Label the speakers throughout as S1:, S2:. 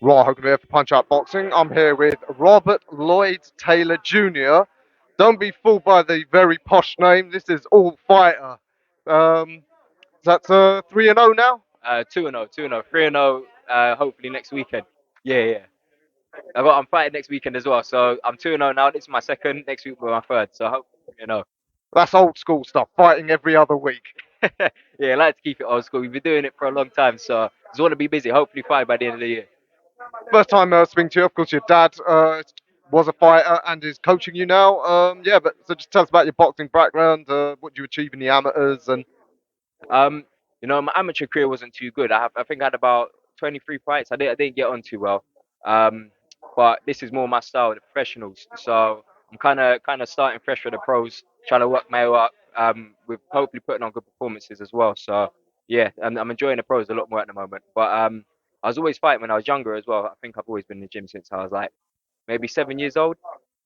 S1: Right, Hogan here for Punch Out Boxing. I'm here with Robert Lloyd-Taylor Jr. Don't be fooled by the very posh name. This is all fighter. That's 3-0 now.
S2: 2-0, 2-0, 3-0. Hopefully next weekend. Yeah, yeah. I'm fighting next weekend as well, so I'm 2-0 now. This is my second. Next week will be my third. So hopefully.
S1: That's old school stuff. Fighting every other week.
S2: Yeah, I like to keep it old school. We've been doing it for a long time, so just want to be busy. Hopefully, fight by the end of the year.
S1: First time speaking to you. Of course, your dad was a fighter and is coaching you now. Yeah, but so just tell us about your boxing background. What you achieve in the amateurs and
S2: Um, my amateur career wasn't too good. I think I had about 23 fights. I didn't get on too well. Um, but this is more my style, the professionals. So I'm kind of starting fresh for the pros, trying to work my way up. With hopefully putting on good performances as well. So yeah, I'm enjoying the pros a lot more at the moment. But I was always fighting when I was younger as well. I think I've always been in the gym since I was like maybe 7 years old.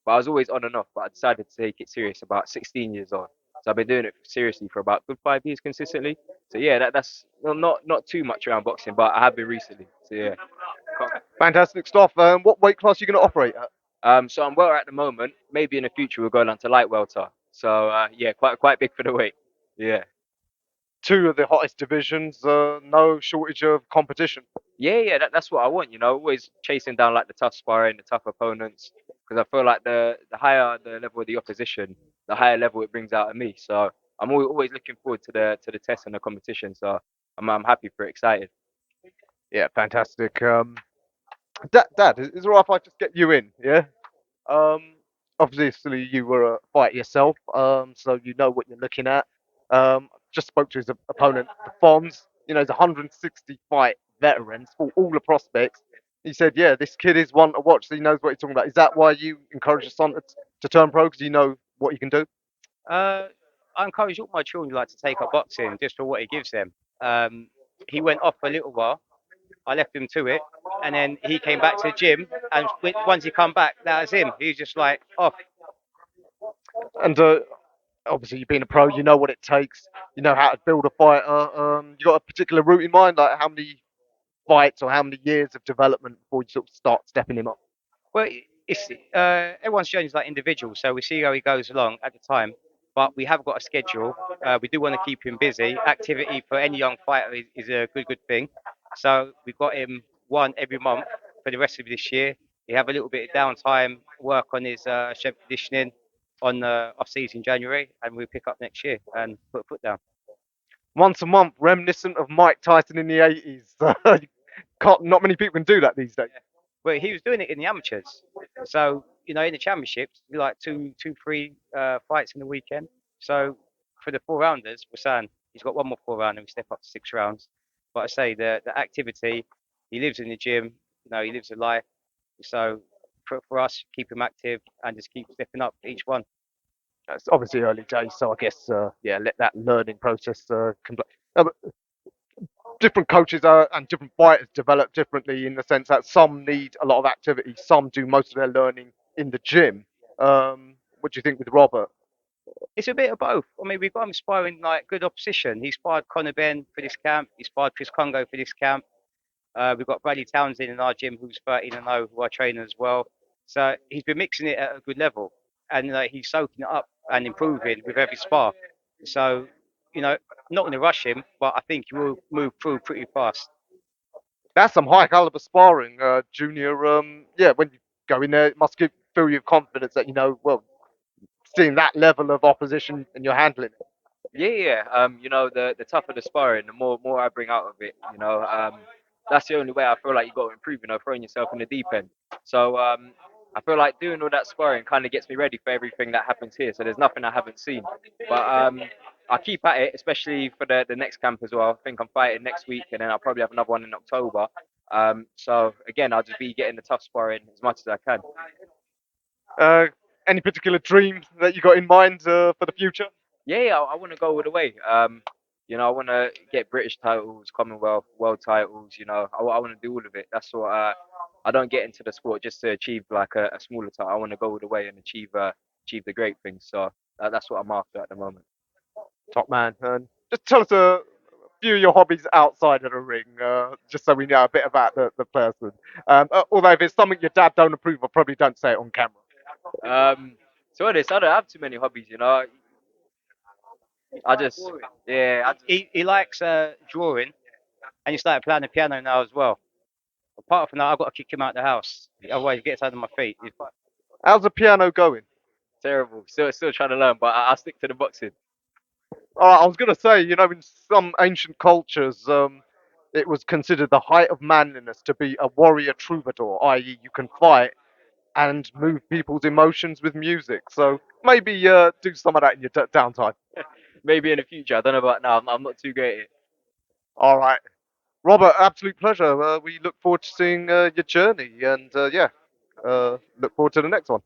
S2: But I was always on and off. But I decided to take it serious about 16 years old. So I've been doing it seriously for about good 5 years consistently. So yeah, that's well, not too much around boxing, but I have been recently. So yeah.
S1: fantastic stuff. What weight class are you going to operate at?
S2: So I'm welter at the moment. Maybe in the future we'll go down to light welter. So yeah, quite big for the weight. Yeah.
S1: Two of the hottest divisions. No shortage of competition.
S2: Yeah. That's what I want. Always chasing down like the tough sparring, the tough opponents, because I feel like the higher the level of the opposition, the higher level it brings out of me. So I'm always looking forward to the test and the competition. So I'm happy for it, excited.
S1: Yeah, fantastic. Dad, is it alright if I just get you in? Yeah. Um, Obviously you were a fighter yourself, so you know what you're looking at. Just spoke to his opponent, the Fonz. You know, he's a 160 fight veteran, fought all the prospects. He said, "Yeah, this kid is one to watch. So he knows what he's talking about." Is that why you encourage your son to turn pro? Because you know what he can do?
S3: Uh, I encourage all my children like to take up boxing just for what it gives them. Um, he went off for a little while. I left him to it, and then he came back to the gym. And once he come back, that was him. He was just like off.
S1: And obviously, you've been a pro. You know what it takes. You know how to build a fighter. You got a particular route in mind, like how many fights or how many years of development before you sort of start stepping him up?
S3: Well, it's everyone's journey is like individual, so we see how he goes along at the time. But we have got a schedule. We do want to keep him busy. Activity for any young fighter is a good thing. So we've got him one every month for the rest of this year. He have a little bit of downtime, work on his strength conditioning on the off season January, and we'll pick up next year and put a foot down.
S1: Once a month, reminiscent of Mike Tyson in the 80s. Not many people can do that these days.
S3: Yeah. Well, he was doing it in the amateurs. So, in the championships, we like three fights in the weekend. So for the four rounders, we're saying he's got one more four round and we step up to 6 rounds. But I say the activity, he lives in the gym, he lives a life. So for us, keep him active and just keep stepping up each one.
S1: It's obviously early days, so I guess yeah, let that learning process complete. But different coaches and different fighters develop differently in the sense that some need a lot of activity, some do most of their learning in the gym. What do you think with Robert?
S3: It's a bit of both. I mean, we've got him sparring like good opposition. He sparred Conor Benn for this camp. He sparred Chris Kongo for this camp. We've got Bradley Townsend in our gym who's 13-0, who I train as well. So he's been mixing it at a good level, and he's soaking it up and improving with every spar. So you know, not going to rush him, but I think he will move through pretty fast.
S1: That's some high caliber sparring, Junior. Yeah, when you go in there, it must fill you with confidence that you know, well, seeing that level of opposition and you're handling it.
S2: Yeah. The tougher the sparring, the more I bring out of it. That's the only way I feel like you got to improve. Throwing yourself in the deep end. So I feel like doing all that sparring kind of gets me ready for everything that happens here. So there's nothing I haven't seen. But I keep at it, especially for the next camp as well. I think I'm fighting next week, and then I'll probably have another one in October. So again, I'll just be getting the tough sparring as much as I can.
S1: Uh, any particular dream that you got in mind for the future?
S2: Yeah, I want to go all the way. I want to get British titles, Commonwealth, world titles. I want to do all of it. That's what I don't get into the sport just to achieve like a smaller title. I want to go all the way and achieve the great things. So that's what I'm after at the moment.
S1: Top man. Just tell us a few of your hobbies outside of the ring, just so we know a bit about the person. Although if it's something your dad don't approve of, probably don't say it on camera.
S2: Um, so honest, I don't have too many hobbies. You know, I just yeah, I just,
S3: He likes drawing, and he started playing the piano now as well. Apart from that, I've got to kick him out of the house. Otherwise, he gets under my feet.
S1: How's the piano going?
S2: terrible. Still trying to learn, but I stick to the boxing.
S1: I was gonna say, in some ancient cultures, it was considered the height of manliness to be a warrior troubadour, i.e., you can fight and move people's emotions with music. So maybe do some of that in your downtime.
S2: Maybe in the future. I don't know about now. I'm not too great at it.
S1: All right, Robert, absolute pleasure. We look forward to seeing your journey, and yeah, look forward to the next one.